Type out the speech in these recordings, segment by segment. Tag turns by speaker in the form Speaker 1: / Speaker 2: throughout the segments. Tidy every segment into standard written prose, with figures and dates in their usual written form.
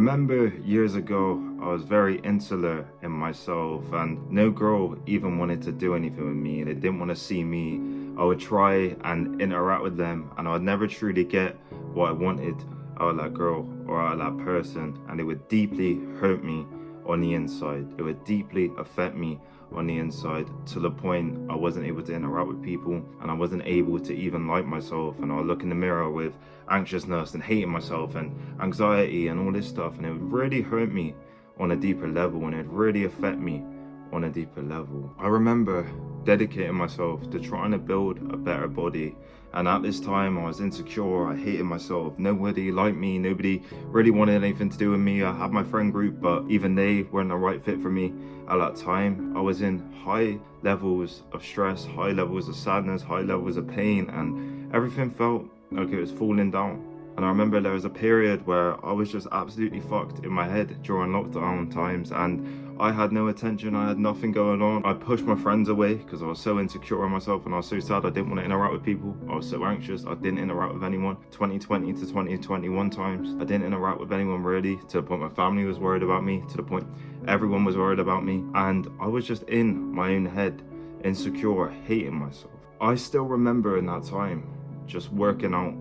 Speaker 1: remember years ago, I was very insular in myself and no girl even wanted to do anything with me. They didn't want to see me. I would try and interact with them and I would never truly get what I wanted out of that girl or out of that person, and it would deeply hurt me on the inside. It would deeply affect me on the inside to the point I wasn't able to interact with people and I wasn't able to even like myself, and I would look in the mirror with anxiousness and hating myself and anxiety and all this stuff, and it would really hurt me on a deeper level and it would really affect me on a deeper level. I remember dedicating myself to trying to build a better body, and at this time I was insecure, I hated myself, nobody liked me, nobody really wanted anything to do with me. I had my friend group, but even they weren't the right fit for me at that time. I was in high levels of stress, high levels of sadness, high levels of pain, and everything felt like it was falling down. And I remember there was a period where I was just absolutely fucked in my head during lockdown times, and I had no attention, I had nothing going on. I pushed my friends away because I was so insecure in myself and I was so sad I didn't want to interact with people. I was so anxious, I didn't interact with anyone. 2020 to 2021 times, I didn't interact with anyone really, to the point my family was worried about me, to the point everyone was worried about me. And I was just in my own head, insecure, hating myself. I still remember in that time just working out,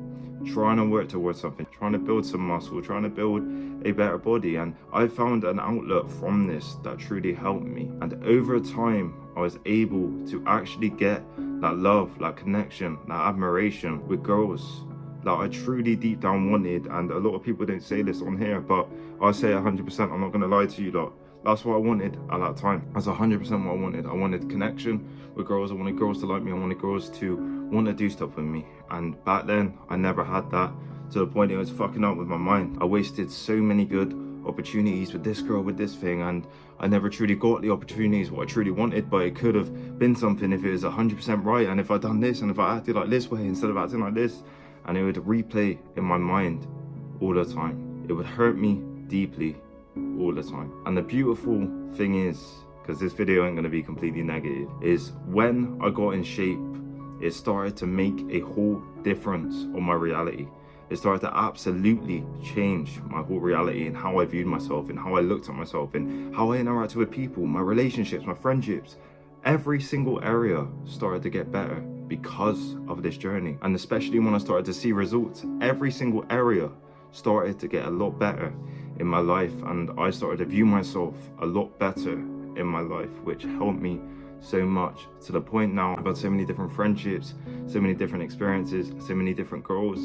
Speaker 1: trying to work towards something, trying to build some muscle, trying to build a better body, and I found an outlet from this that truly helped me. And over time I was able to actually get that love, that connection, that admiration with girls that I truly deep down wanted. And a lot of people don't say this on here, but I say 100%, I'm not going to lie to you lot. That's what I wanted at that time. That's 100% what I wanted. I wanted connection with girls. I wanted girls to like me. I wanted girls to want to do stuff with me. And back then, I never had that, to the point it was fucking up with my mind. I wasted so many good opportunities with this girl, with this thing, and I never truly got the opportunities what I truly wanted. But it could have been something if it was 100% right, and if I'd done this, and if I acted like this way instead of acting like this. And it would replay in my mind all the time. It would hurt me deeply all the time. And the beautiful thing is, because this video ain't going to be completely negative, is when I got in shape, it started to make a whole difference on my reality. It started to absolutely change my whole reality and how I viewed myself and how I looked at myself and how I interacted with people, my relationships, my friendships. Every single area started to get better because of this journey. And especially when I started to see results, every single area started to get a lot better in my life, and I started to view myself a lot better in my life, which helped me so much, to the point now I've got so many different friendships, so many different experiences, so many different girls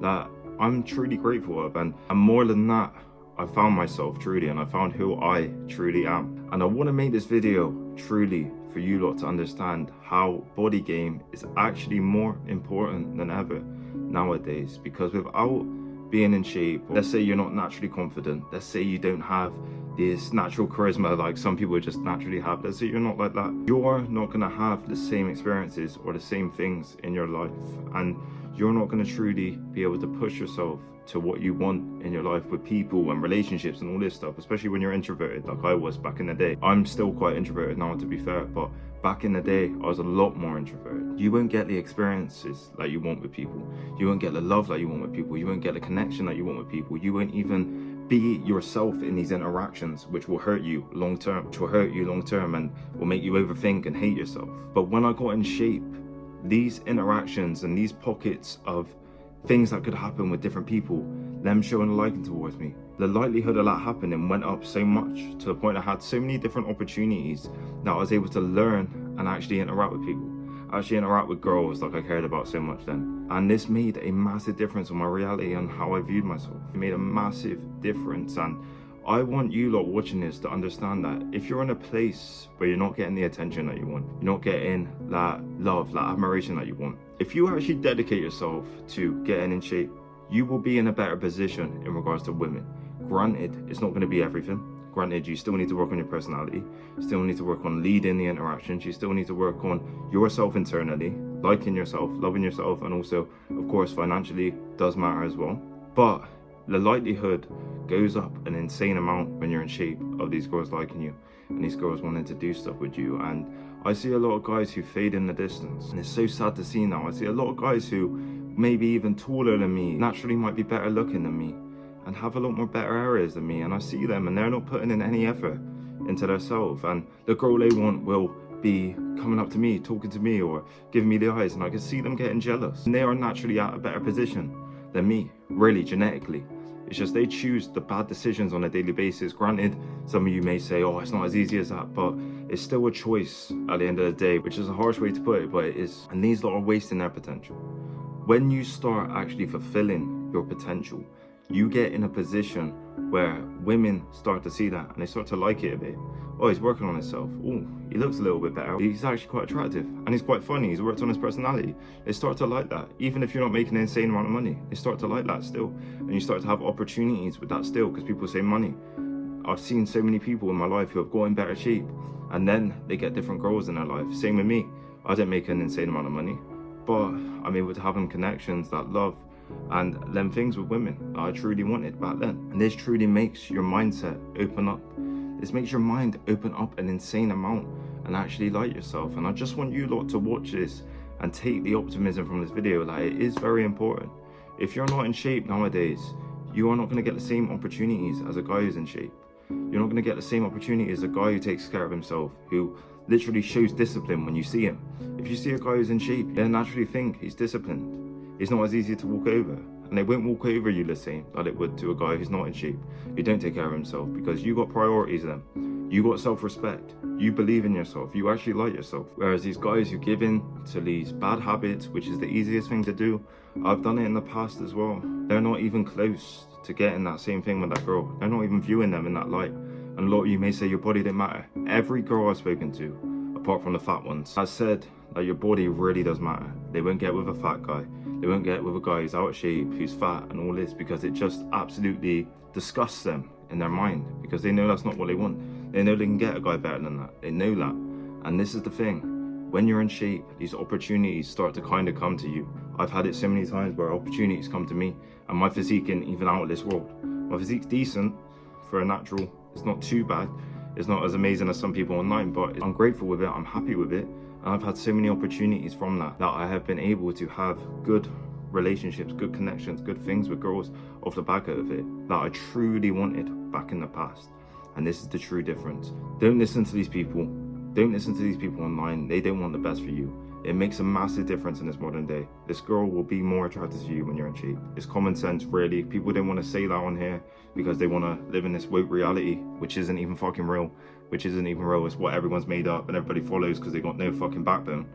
Speaker 1: that I'm truly grateful of. And more than that, I found myself truly, and I found who I truly am. And I want to make this video truly for you lot to understand how body game is actually more important than ever nowadays. Because without being in shape, let's say you're not naturally confident, let's say you don't have this natural charisma like some people just naturally have, let's say you're not like that, you're not going to have the same experiences or the same things in your life, and you're not going to truly be able to push yourself to what you want in your life with people and relationships and all this stuff, especially when you're introverted like I was back in the day. I'm still quite introverted now, to be fair, but back in the day I was a lot more introverted. You won't get the experiences like you want with people, you won't get the love like you want with people, you won't get the connection that you want with people, you won't even be yourself in these interactions, which will hurt you long term, and will make you overthink and hate yourself. But when I got in shape, these interactions and these pockets of things that could happen with different people, them showing a liking towards me, the likelihood of that happening went up so much, to the point I had so many different opportunities that I was able to learn and actually interact with people, actually interact with girls like I cared about so much then. And this made a massive difference on my reality and how I viewed myself. It made a massive difference, and I want you lot watching this to understand that if you're in a place where you're not getting the attention that you want, you're not getting that love, that admiration that you want, if you actually dedicate yourself to getting in shape, you will be in a better position in regards to women. Granted, it's not going to be everything. Granted, you still need to work on your personality, you still need to work on leading the interactions, you still need to work on yourself internally, liking yourself, loving yourself, and also, of course, financially does matter as well. But the likelihood goes up an insane amount when you're in shape of these girls liking you and these girls wanting to do stuff with you. And I see a lot of guys who fade in the distance, and it's so sad to see now. I see a lot of guys who maybe even taller than me, naturally might be better looking than me, and have a lot more better areas than me, and I see them and they're not putting in any effort into themselves, and the girl they want will be coming up to me, talking to me, or giving me the eyes, and I can see them getting jealous, and they are naturally at a better position than me, really, genetically. It's just they choose the bad decisions on a daily basis. Granted, some of you may say, oh, it's not as easy as that, but it's still a choice at the end of the day, which is a harsh way to put it, but it is. And these lot are wasting their potential. When you start actually fulfilling your potential, you get in a position where women start to see that and they start to like it a bit. Oh, he's working on himself. Oh, he looks a little bit better. He's actually quite attractive and he's quite funny. He's worked on his personality. They start to like that. Even if you're not making an insane amount of money, they start to like that still. And you start to have opportunities with that still, because people say money. I've seen so many people in my life who have got in better shape and then they get different girls in their life. Same with me. I didn't make an insane amount of money, but I'm able to have them connections, that love, and them things with women that I truly wanted back then. And this truly makes your mindset open up. This makes your mind open up an insane amount and actually like yourself. And I just want you lot to watch this and take the optimism from this video. Like, it is very important. If you're not in shape nowadays, you are not going to get the same opportunities as a guy who's in shape. You're not going to get the same opportunity as a guy who takes care of himself, who literally shows discipline when you see him. If you see a guy who's in shape, you naturally think he's disciplined. It's not as easy to walk over. And they won't walk over you the same that it would to a guy who's not in shape, who don't take care of himself, because you got priorities then. You got self-respect. You believe in yourself. You actually like yourself. Whereas these guys who give in to these bad habits, which is the easiest thing to do, I've done it in the past as well. They're not even close to getting that same thing with that girl. They're not even viewing them in that light. And a lot of you may say your body didn't matter. Every girl I've spoken to, apart from the fat ones, has said that your body really does matter. They won't get with a fat guy. They won't get with a guy who's out of shape, who's fat and all this, because it just absolutely disgusts them in their mind, because they know that's not what they want. They know they can get a guy better than that. They know that. And this is the thing. When you're in shape, these opportunities start to kind of come to you. I've had it so many times where opportunities come to me and my physique isn't even out of this world. My physique's decent for a natural. It's not too bad. It's not as amazing as some people online, but I'm grateful with it. I'm happy with it. And I've had so many opportunities from that I have been able to have good relationships, good connections, good things with girls off the back of it that I truly wanted back in the past. And this is the true difference. Don't listen to these people. Don't listen to these people online. They don't want the best for you. It makes a massive difference in this modern day. This girl will be more attracted to you when you're in shape. It's common sense, really. People don't want to say that on here because they want to live in this woke reality, which isn't even fucking real. Which isn't even real. It's what everyone's made up and everybody follows because they got no fucking backbone.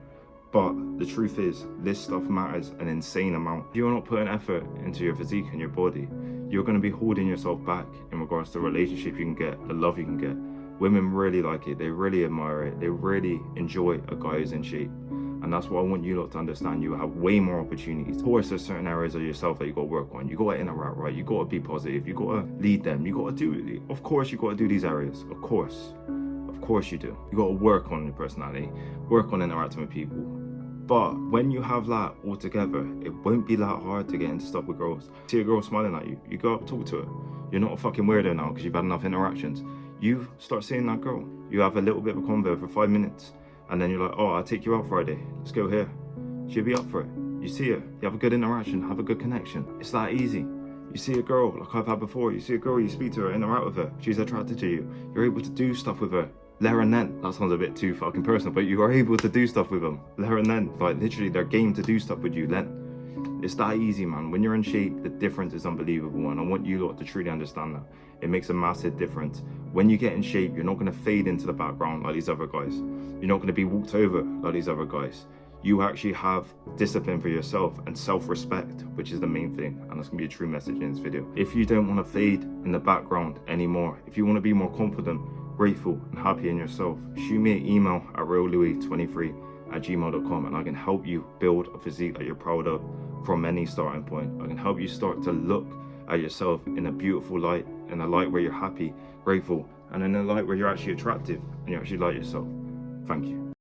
Speaker 1: But the truth is, this stuff matters an insane amount. If you're not putting effort into your physique and your body, you're going to be holding yourself back in regards to the relationship you can get, the love you can get. Women really like it. They really admire it. They really enjoy a guy who's in shape. And that's what I want you lot to understand. You have way more opportunities. Of course, there's certain areas of yourself that you got to work on. You got to interact right. You got to be positive. You got to lead them. You got to do, of course, you got to do these areas. Of course you do. You got to work on your personality, work on interacting with people. But when you have that all together, it won't be that hard to get into stuff with girls. See a girl smiling at you, you go up, talk to her. You're not a fucking weirdo now because you've had enough interactions. You start seeing that girl. You have a little bit of a convo for 5 minutes. And then you're like, oh, I'll take you out Friday. Let's go here. She'll be up for it. You see her. You have a good interaction. Have a good connection. It's that easy. You see a girl, like I've had before. You see a girl, you speak to her, interact with her. She's attracted to you. You're able to do stuff with her. There and then. That sounds a bit too fucking personal, but you are able to do stuff with them. There and then. Like, literally, they're game to do stuff with you then. It's that easy, man. When you're in shape, the difference is unbelievable. And I want you lot to truly understand that. It makes a massive difference. When you get in shape, you're not going to fade into the background like these other guys. You're not going to be walked over like these other guys. You actually have discipline for yourself and self-respect, which is the main thing. And that's going to be a true message in this video. If you don't want to fade in the background anymore, if you want to be more confident, grateful and happy in yourself, shoot me an email at reallouis23@gmail.com and I can help you build a physique that you're proud of from any starting point. I can help you start to look at yourself in a beautiful light, in a light where you're happy, grateful, and in a light where you're actually attractive and you actually like yourself. Thank you.